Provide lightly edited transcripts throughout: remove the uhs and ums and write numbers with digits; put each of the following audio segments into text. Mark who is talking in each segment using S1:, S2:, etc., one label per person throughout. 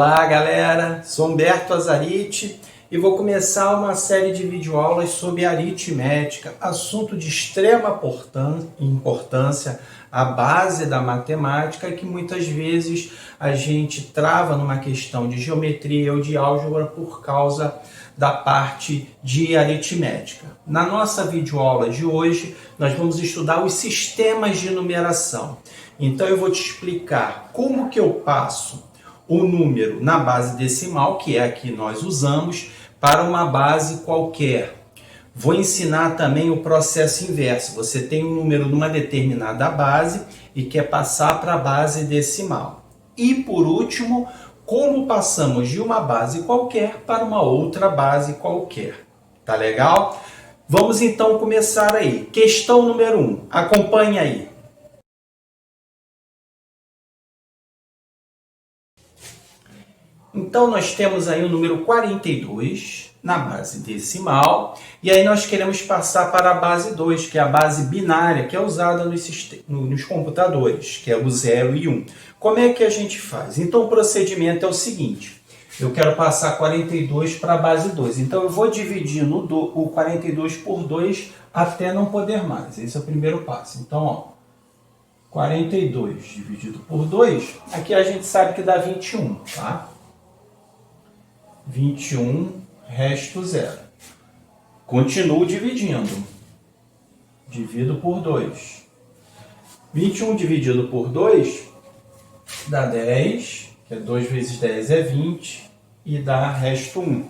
S1: Olá galera, sou Humberto Azariti e vou começar uma série de videoaulas sobre aritmética, assunto de extrema importância, a base da matemática e que muitas vezes a gente trava numa questão de geometria ou de álgebra por causa da parte de aritmética. Na nossa videoaula de hoje, nós vamos estudar os sistemas de numeração. Então eu vou te explicar como que eu passo o número na base decimal, que é a que nós usamos, para uma base qualquer. Vou ensinar também o processo inverso. Você tem um número numa determinada base e quer passar para a base decimal. E por último, como passamos de uma base qualquer para uma outra base qualquer. Tá legal? Vamos então começar aí. Questão número 1. Acompanhe aí. Então, nós temos aí o número 42 na base decimal, e aí nós queremos passar para a base 2, que é a base binária, que é usada nos computadores, que é o 0 e 1. Como é que a gente faz? Então, o procedimento é o seguinte: eu quero passar 42 para a base 2, então eu vou dividir o 42 por 2 até não poder mais. Esse é o primeiro passo. Então, ó, 42 dividido por 2, aqui a gente sabe que dá 21, tá? 21, resto 0. Continuo dividindo. Divido por 2. 21 dividido por 2 dá 10, que é 2 vezes 10 é 20, e dá resto 1.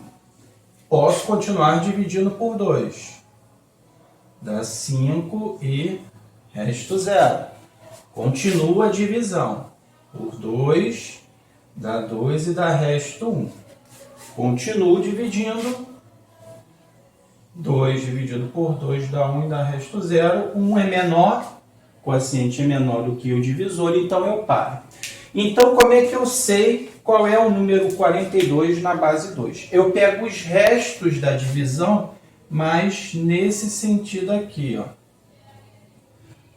S1: Posso continuar dividindo por 2. Dá 5 e resto 0. Continua a divisão. Por 2 dá 2 e dá resto 1. Continuo dividindo. 2 dividido por 2 dá 1 e dá resto 0. 1 é menor, o quociente é menor do que o divisor, então eu paro. Então, como é que eu sei qual é o número 42 na base 2? Eu pego os restos da divisão, mas nesse sentido aqui, ó.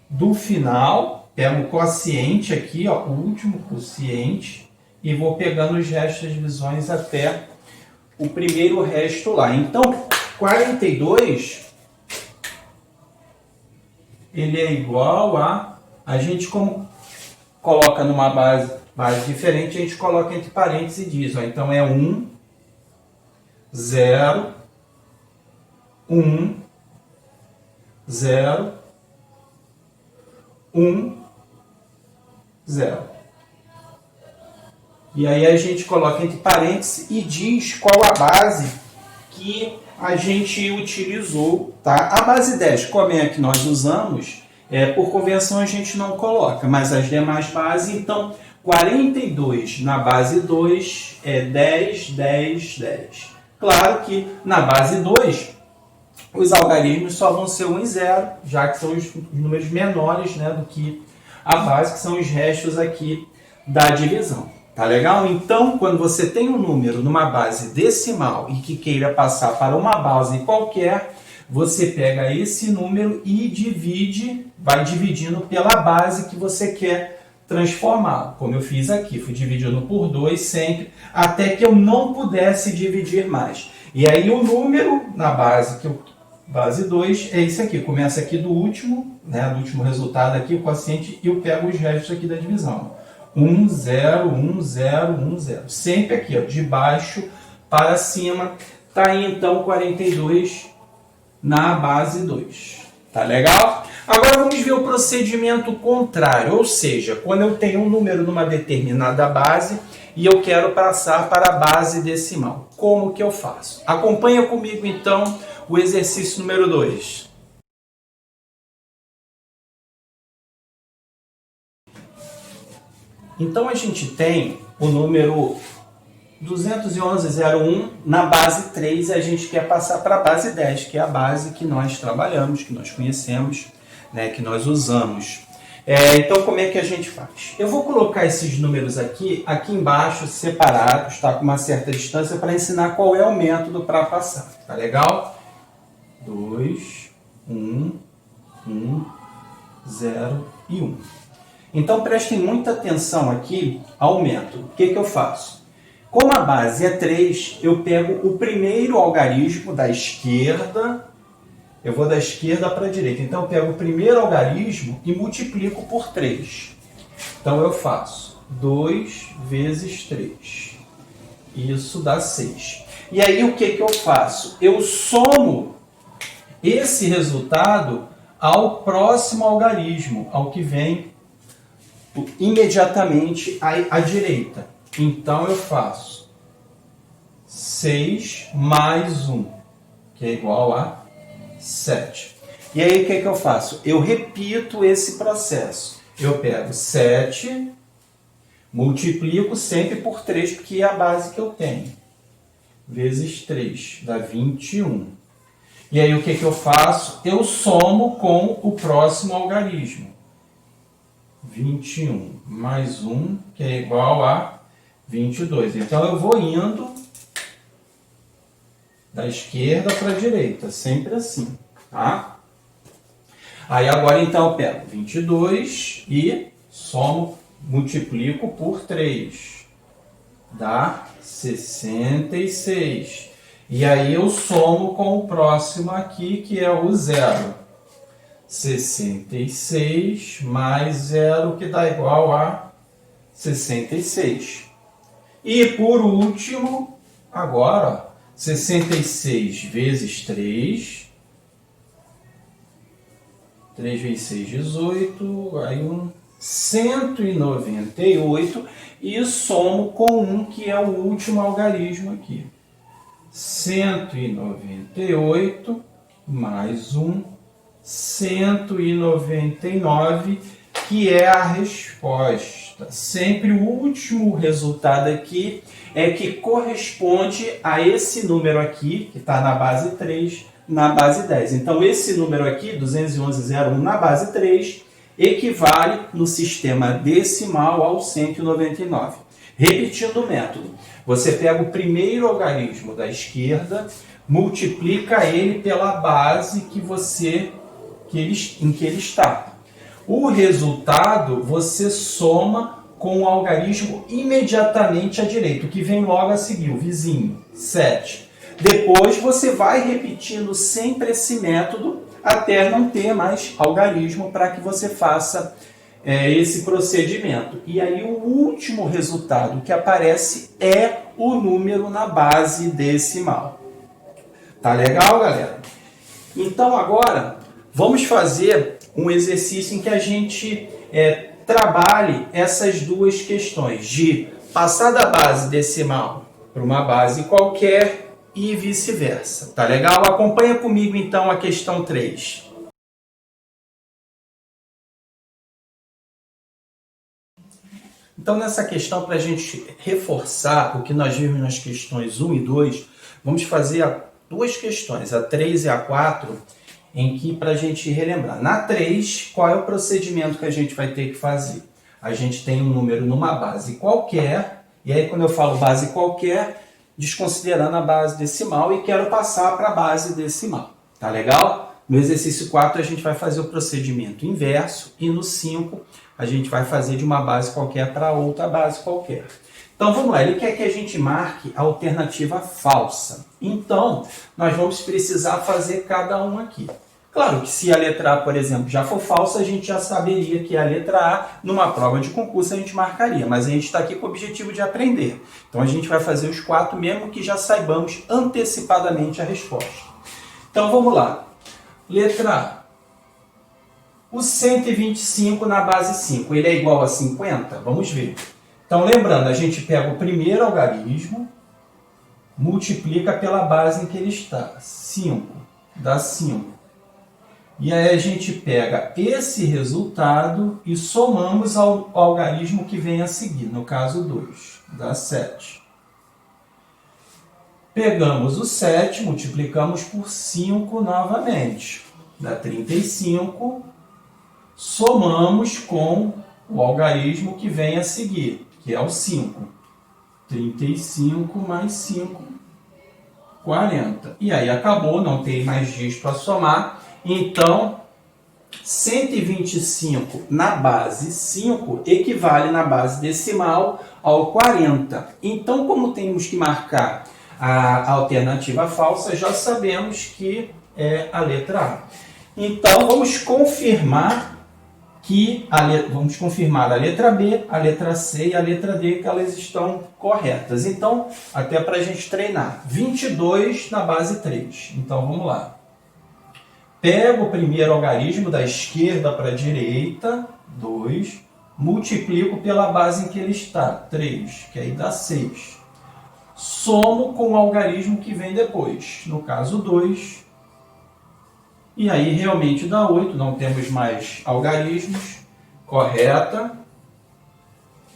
S1: Do final, pego o quociente aqui, ó, o último quociente, e vou pegando os restos das divisões até o primeiro resto lá. Então, 42, ele é igual a gente como coloca numa base diferente, a gente coloca entre parênteses e diz, ó, então é 1, 0, 1, 0, 1, 0. E aí a gente coloca entre parênteses e diz qual a base que a gente utilizou, tá? A base 10, como é a que nós usamos, por convenção a gente não coloca, mas as demais bases, então 42 na base 2 é 10, 10, 10. Claro que na base 2 os algarismos só vão ser 1 e 0, já que são os números menores, né, do que a base, que são os restos aqui da divisão. Tá legal? Então, quando você tem um número numa base decimal e que queira passar para uma base qualquer, você pega esse número e divide, vai dividindo pela base que você quer transformar. Como eu fiz aqui, fui dividindo por 2 sempre, até que eu não pudesse dividir mais. E aí o número na base, base 2, é esse aqui. Começa aqui do último, né, do último resultado aqui, o quociente, e eu pego os restos aqui da divisão. 1, 0, 1, 0, 1, 0. Sempre aqui, ó, de baixo para cima. Tá aí, então, 42 na base 2. Tá legal? Agora vamos ver o procedimento contrário. Ou seja, quando eu tenho um número numa determinada base e eu quero passar para a base decimal. Como que eu faço? Acompanha comigo, então, o exercício número 2. Então, a gente tem o número 211,01 na base 3 e a gente quer passar para a base 10, que é a base que nós trabalhamos, que nós conhecemos, né, que nós usamos. Então, como é que a gente faz? Eu vou colocar esses números aqui embaixo, separados, tá, com uma certa distância, para ensinar qual é o método para passar. Tá legal? 2, 1, 1, 0 e 1. Então, prestem muita atenção aqui ao método. O que eu faço? Como a base é 3, eu pego o primeiro algarismo da esquerda, eu vou da esquerda para a direita. Então, eu pego o primeiro algarismo e multiplico por 3. Então, eu faço 2 vezes 3. Isso dá 6. E aí, o que eu faço? Eu somo esse resultado ao próximo algarismo, ao que vem imediatamente à direita. Então, eu faço 6 mais 1, que é igual a 7. E aí, o que eu faço? Eu repito esse processo. Eu pego 7, multiplico sempre por 3, porque é a base que eu tenho. Vezes 3, dá 21. E aí, o que eu faço? Eu somo com o próximo algarismo. 21 mais 1, que é igual a 22. Então, eu vou indo da esquerda para a direita, sempre assim, tá? Aí, agora, então, eu pego 22 e somo, multiplico por 3. Dá 66. E aí, eu somo com o próximo aqui, que é o 0. 66 mais 0, que dá igual a 66. E por último, agora, 66 vezes 3. 3 vezes 6, 18. Aí 198. E somo com 1, que é o último algarismo aqui. 198 mais 1. 199, que é a resposta. Sempre o último resultado aqui é que corresponde a esse número aqui, que está na base 3, na base 10. Então, esse número aqui, 211,01 na base 3, equivale no sistema decimal ao 199. Repetindo o método, você pega o primeiro algarismo da esquerda, multiplica ele pela base em que ele está. O resultado você soma com o algarismo imediatamente à direita, o que vem logo a seguir, o vizinho, 7. Depois você vai repetindo sempre esse método até não ter mais algarismo para que você faça esse procedimento. E aí o último resultado que aparece é o número na base decimal. Tá legal, galera? Então agora vamos fazer um exercício em que a gente trabalhe essas duas questões, de passar da base decimal para uma base qualquer e vice-versa. Tá legal? Acompanha comigo então a questão 3. Então, nessa questão, para a gente reforçar o que nós vimos nas questões 1 e 2, vamos fazer duas questões, a 3 e a 4, em que, para a gente relembrar. Na 3, qual é o procedimento que a gente vai ter que fazer? A gente tem um número numa base qualquer, e aí quando eu falo base qualquer, desconsiderando a base decimal, e quero passar para a base decimal. Tá legal? No exercício 4, a gente vai fazer o procedimento inverso, e no 5, a gente vai fazer de uma base qualquer para outra base qualquer. Então, vamos lá. Ele quer que a gente marque a alternativa falsa. Então, nós vamos precisar fazer cada um aqui. Claro que se a letra A, por exemplo, já for falsa, a gente já saberia que a letra A, numa prova de concurso, a gente marcaria. Mas a gente está aqui com o objetivo de aprender. Então, a gente vai fazer os 4, mesmo que já saibamos antecipadamente a resposta. Então, vamos lá. Letra A. O 125 na base 5, ele é igual a 50? Vamos ver. Então, lembrando, a gente pega o primeiro algarismo, multiplica pela base em que ele está. 5 dá 5. E aí a gente pega esse resultado e somamos ao algarismo que vem a seguir, no caso 2, dá 7. Pegamos o 7, multiplicamos por 5 novamente, dá 35. Somamos com o algarismo que vem a seguir, que é o 5. 35 mais 5, 40. E aí acabou, não tem mais dígito para somar. Então, 125 na base 5 equivale na base decimal ao 40. Então, como temos que marcar a alternativa falsa, já sabemos que é a letra A. Então, vamos confirmar a letra B, a letra C e a letra D, que elas estão corretas. Então, até para a gente treinar. 22 na base 3. Então, vamos lá. Pego o primeiro algarismo da esquerda para a direita, 2. Multiplico pela base em que ele está, 3, que aí dá 6. Somo com o algarismo que vem depois, no caso 2. E aí realmente dá 8, não temos mais algarismos. Correta.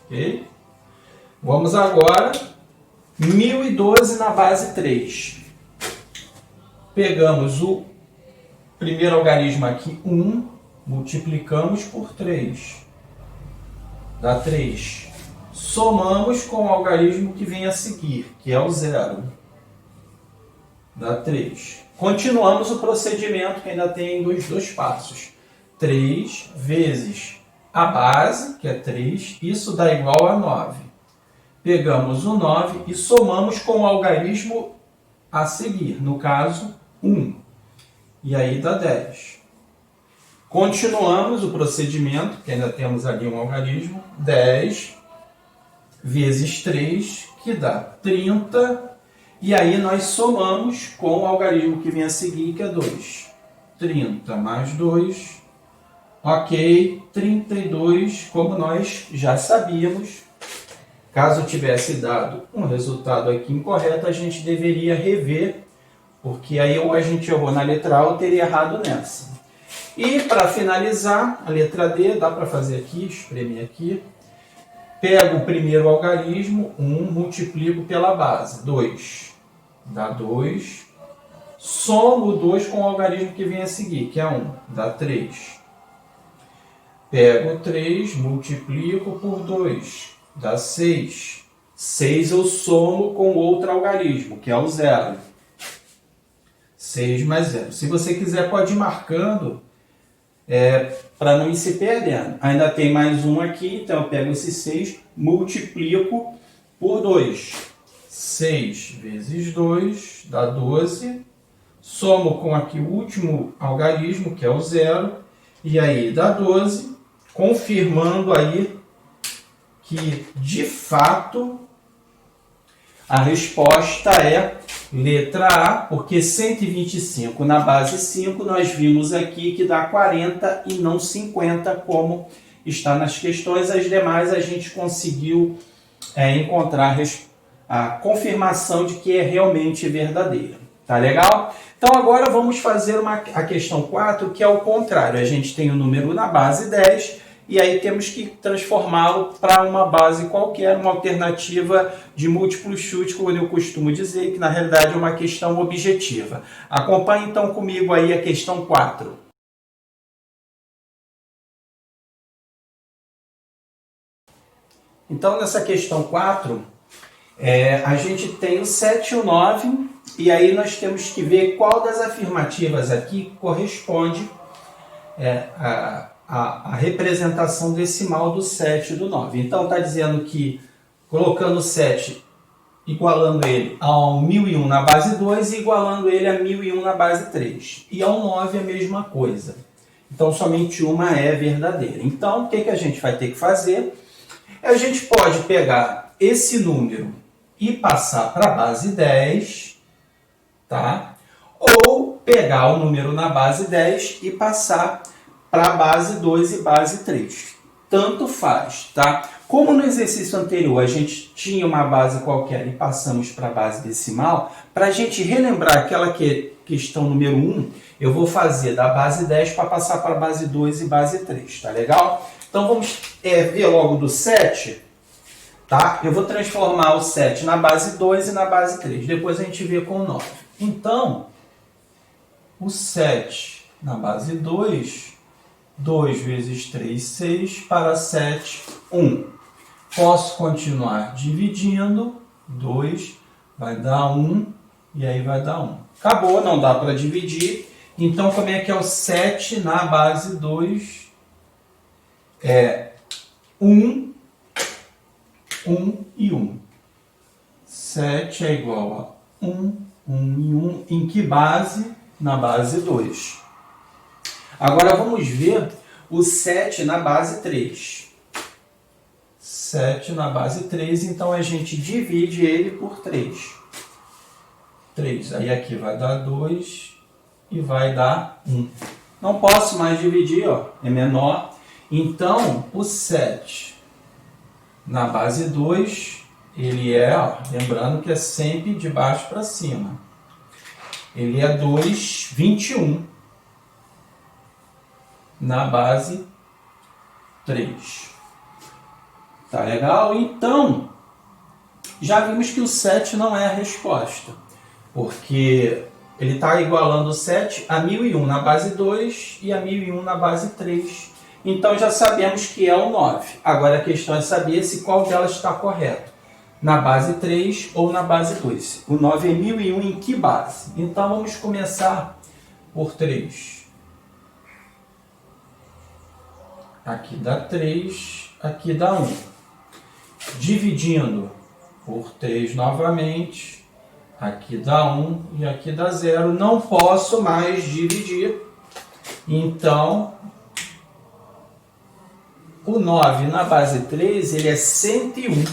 S1: Ok? Vamos agora, 1012 na base 3. Pegamos o primeiro algarismo aqui, 1, multiplicamos por 3. Dá 3. Somamos com o algarismo que vem a seguir, que é o 0. Dá 3. Continuamos o procedimento, que ainda tem dois passos. 3 vezes a base, que é 3, isso dá igual a 9. Pegamos o 9 e somamos com o algarismo a seguir, no caso, 1. E aí dá 10. Continuamos o procedimento, que ainda temos ali um algarismo, 10 vezes 3, que dá 30. E aí nós somamos com o algarismo que vem a seguir, que é 2. 30 mais 2, ok, 32, como nós já sabíamos. Caso tivesse dado um resultado aqui incorreto, a gente deveria rever, porque aí ou a gente errou na letra A ou teria errado nessa. E para finalizar, a letra D, dá para fazer aqui, espremer aqui. Pego o primeiro algarismo, 1, multiplico pela base, 2. Dá 2. Somo o 2 com o algarismo que vem a seguir, que é 1. Dá 3. Pego o 3, multiplico por 2. Dá 6. 6 eu somo com outro algarismo, que é o 0. 6 mais 0. Se você quiser, pode ir marcando para não ir se perdendo. Ainda tem mais um aqui, então eu pego esse 6, multiplico por 2. 6 vezes 2 dá 12. Somo com aqui o último algarismo, que é o 0, e aí dá 12, confirmando aí que, de fato, a resposta é letra A, porque 125 na base 5, nós vimos aqui que dá 40 e não 50, como está nas questões. As demais a gente conseguiu encontrar a confirmação de que é realmente verdadeira. Tá legal? Então agora vamos fazer a questão 4, que é o contrário. A gente tem o número na base 10 e aí temos que transformá-lo para uma base qualquer, uma alternativa de múltiplo chute, como eu costumo dizer, que na realidade é uma questão objetiva. Acompanhe então comigo aí a questão 4. Então nessa questão 4, a gente tem o 7 e o 9, e aí nós temos que ver qual das afirmativas aqui corresponde a representação decimal do 7 e do 9. Então está dizendo que colocando o 7, igualando ele ao 1001 na base 2 e igualando ele a 1001 na base 3. E ao 9 a mesma coisa. Então somente uma é verdadeira. Então o que a gente vai ter que fazer? A gente pode pegar esse número e passar para a base 10, tá? Ou pegar o número na base 10 e passar para a base 2 e base 3. Tanto faz, tá? Como no exercício anterior a gente tinha uma base qualquer e passamos para a base decimal, para a gente relembrar aquela questão número 1, eu vou fazer da base 10 para passar para a base 2 e base 3, tá legal? Então vamos ver logo do 7, tá? Eu vou transformar o 7 na base 2 e na base 3, depois a gente vê com o 9. Então, o 7 na base 2, 2 vezes 3, 6, para 7, 1. Posso continuar dividindo, 2 vai dar 1, e aí vai dar 1. Acabou, não dá para dividir. Então, como é que é o 7 na base 2? 1 1 e 1. 7 é igual a 1, 1 e 1. Em que base? Na base 2. Agora vamos ver o 7 na base 3. 7 na base 3, então a gente divide ele por 3. 3, aí aqui vai dar 2 e vai dar 1. Não posso mais dividir, ó, é menor. Então, o 7 na base 2, ele é, ó, lembrando que é sempre de baixo para cima. Ele é 2, 21 na base 3. Tá legal? Então, já vimos que o 7 não é a resposta, porque ele está igualando o 7 a 1001 na base 2 e a 1001 na base 3. Então, já sabemos que é o 9. Agora, a questão é saber se qual delas está correto, na base 3 ou na base 2. O 9 é 1001 em que base? Então, vamos começar por 3. Aqui dá 3, aqui dá 1. Dividindo por 3 novamente, aqui dá 1 e aqui dá 0. Não posso mais dividir. Então, o 9 na base 3, ele é 101.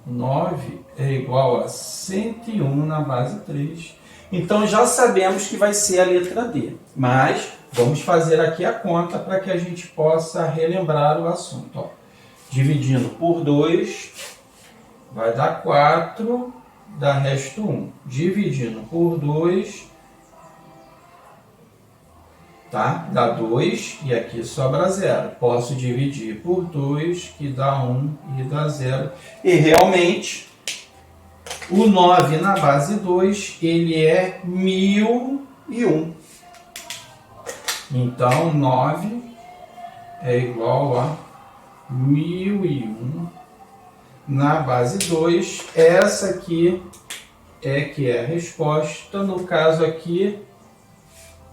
S1: 9 é igual a 101 na base 3. Então, já sabemos que vai ser a letra D. Mas vamos fazer aqui a conta para que a gente possa relembrar o assunto. Ó. Dividindo por 2, vai dar 4, dá resto 1. Dividindo por 2, tá? Dá 2 e aqui sobra 0. Posso dividir por 2, que dá 1 e dá 0. E realmente, o 9 na base 2, ele é 1001. Então, 9 é igual a 1001 na base 2. Essa aqui é que é a resposta. No caso aqui,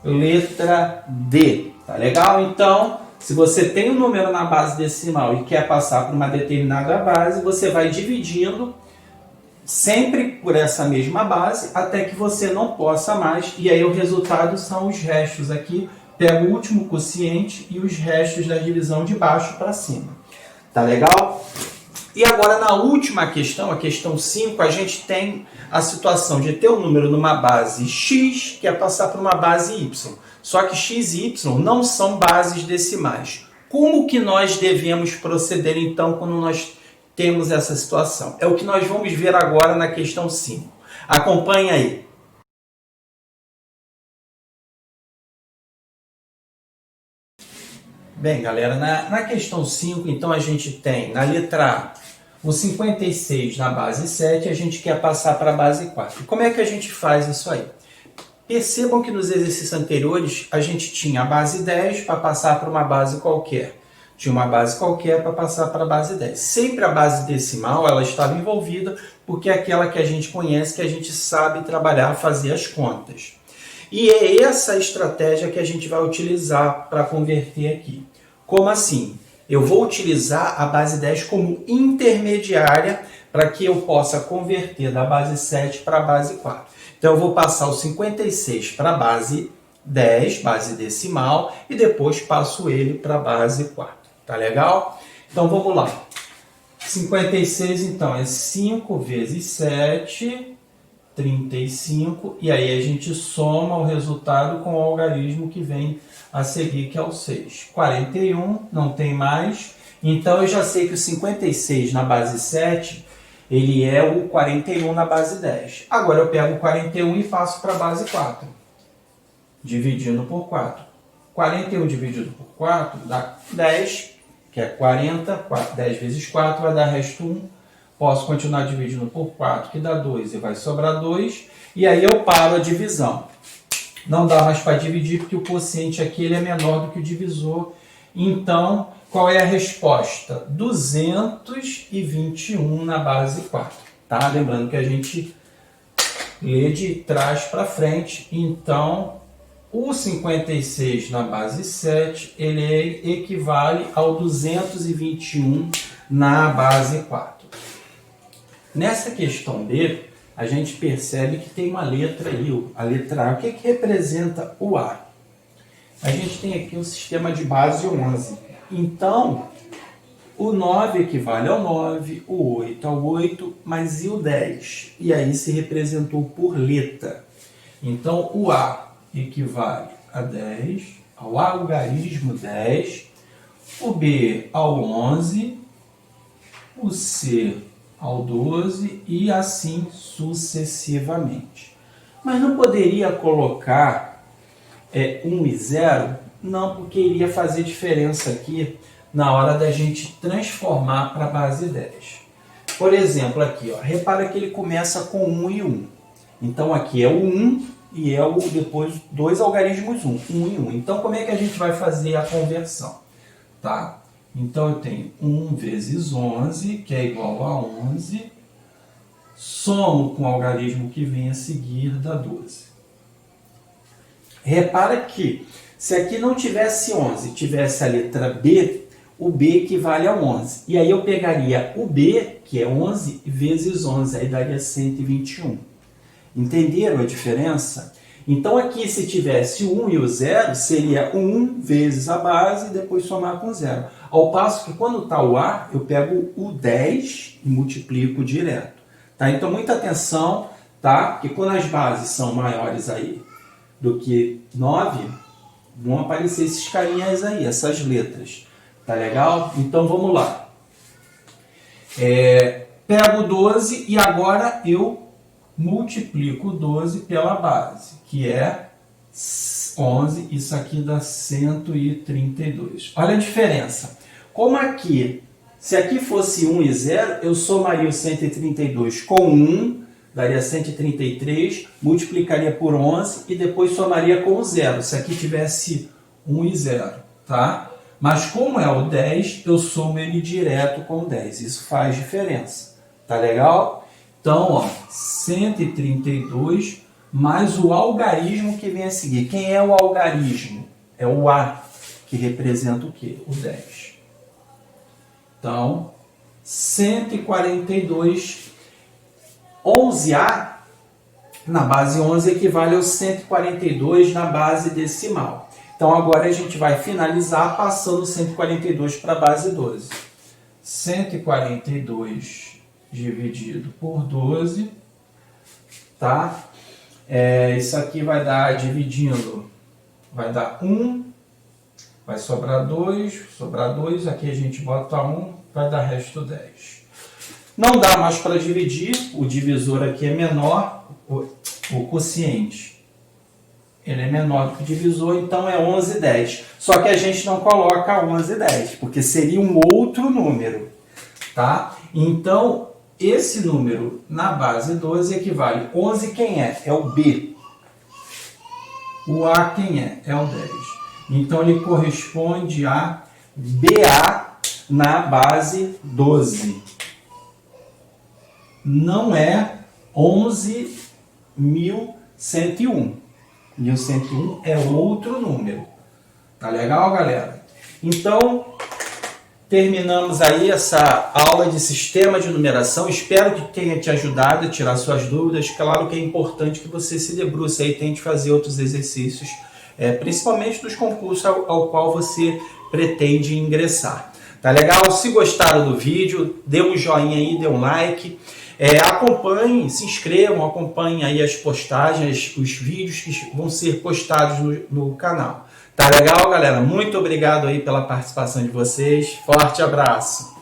S1: letra D. Tá legal? Então, se você tem um número na base decimal e quer passar por uma determinada base, você vai dividindo sempre por essa mesma base até que você não possa mais. E aí o resultado são os restos aqui. Pega o último quociente e os restos da divisão de baixo para cima. Tá legal? E agora na última questão, a questão 5, a gente tem a situação de ter um número numa base x, que é passar por uma base y. Só que x e y não são bases decimais. Como que nós devemos proceder então quando nós temos essa situação? É o que nós vamos ver agora na questão 5. Acompanhe aí. Bem, galera, na questão 5, então a gente tem na letra A o 56 na base 7, a gente quer passar para a base 4. Como é que a gente faz isso aí? Percebam que nos exercícios anteriores a gente tinha a base 10 para passar para uma base qualquer. Tinha uma base qualquer para passar para a base 10. Sempre a base decimal ela estava envolvida porque é aquela que a gente conhece, que a gente sabe trabalhar, fazer as contas. E é essa estratégia que a gente vai utilizar para converter aqui. Como assim? Eu vou utilizar a base 10 como intermediária para que eu possa converter da base 7 para a base 4. Então eu vou passar o 56 para a base 10, base decimal, e depois passo ele para a base 4. Tá legal? Então vamos lá. 56 então é 5 vezes 7... 35, e aí a gente soma o resultado com o algarismo que vem a seguir, que é o 6. 41, não tem mais, então eu já sei que o 56 na base 7, ele é o 41 na base 10. Agora eu pego o 41 e passo para a base 4, dividindo por 4. 41 dividido por 4 dá 10, que é 40, 10 vezes 4 vai dar resto 1. Posso continuar dividindo por 4, que dá 2, e vai sobrar 2. E aí eu paro a divisão. Não dá mais para dividir, porque o quociente aqui ele é menor do que o divisor. Então, qual é a resposta? 221 na base 4. Tá? Lembrando que a gente lê de trás para frente. Então, O 56 na base 7, ele equivale ao 221 na base 4. Nessa questão B, a gente percebe que tem uma letra aí, a letra A. O que representa o A? A gente tem aqui um sistema de base 11. Então, o 9 equivale ao 9, o 8 ao 8, mas e o 10? E aí se representou por letra. Então, o A equivale a 10, ao algarismo 10, o B ao 11, o C ao 12 e assim sucessivamente. Mas não poderia colocar 1 e 0? Não, porque iria fazer diferença aqui na hora da gente transformar para a base 10. Por exemplo, aqui, ó, repara que ele começa com 1 e 1. Então aqui é o 1 e é depois dois algarismos 1, 1 e 1. Então como é que a gente vai fazer a conversão? Tá? Então eu tenho 1 vezes 11, que é igual a 11, somo com o algarismo que vem a seguir, dá 12. Repara que se aqui não tivesse 11, tivesse a letra B, o B equivale a 11. E aí eu pegaria o B, que é 11, vezes 11, aí daria 121. Entenderam a diferença? Então aqui se tivesse o 1 e o 0, seria 1 vezes a base e depois somar com 0. Ao passo que quando está o A, eu pego o 10 e multiplico direto. Tá? Então muita atenção, tá? Porque quando as bases são maiores aí do que 9, vão aparecer esses carinhas aí, essas letras. Tá legal? Então vamos lá. Pego 12 e agora eu multiplico 12 pela base, que é 11, isso aqui dá 132. Olha a diferença. Como aqui, se aqui fosse 1 e 0, eu somaria o 132 com 1, daria 133, multiplicaria por 11 e depois somaria com o 0, se aqui tivesse 1 e 0, tá? Mas como é o 10, eu somo ele direto com o 10, isso faz diferença, tá legal? Então, ó, 132 mais o algarismo que vem a seguir. Quem é o algarismo? É o A, que representa o quê? O 10. Então, 142, 11A na base 11 equivale ao 142 na base decimal. Então, agora a gente vai finalizar passando 142 para a base 12. 142 dividido por 12, tá? Isso aqui vai dar, dividindo, vai dar 1, vai sobrar 2, aqui a gente bota 1, vai dar resto 10. Não dá mais para dividir, o divisor aqui é menor, o quociente, ele é menor do que o divisor, então é 11,10. Só que a gente não coloca 11,10, porque seria um outro número, tá? Então, esse número na base 12 equivale 11, quem é? É o B. O A quem é? É o 10. Então ele corresponde a BA na base 12. Não é 11.101. 1101 é outro número. Tá legal, galera? Então, terminamos aí essa aula de sistema de numeração. Espero que tenha te ajudado a tirar suas dúvidas. Claro que é importante que você se debruce aí e tente fazer outros exercícios, principalmente dos concursos ao qual você pretende ingressar. Tá legal? Se gostaram do vídeo, dê um joinha aí, dê um like. Acompanhem, se inscrevam, acompanhem aí as postagens, os vídeos que vão ser postados no canal. Tá legal, galera? Muito obrigado aí pela participação de vocês. Forte abraço!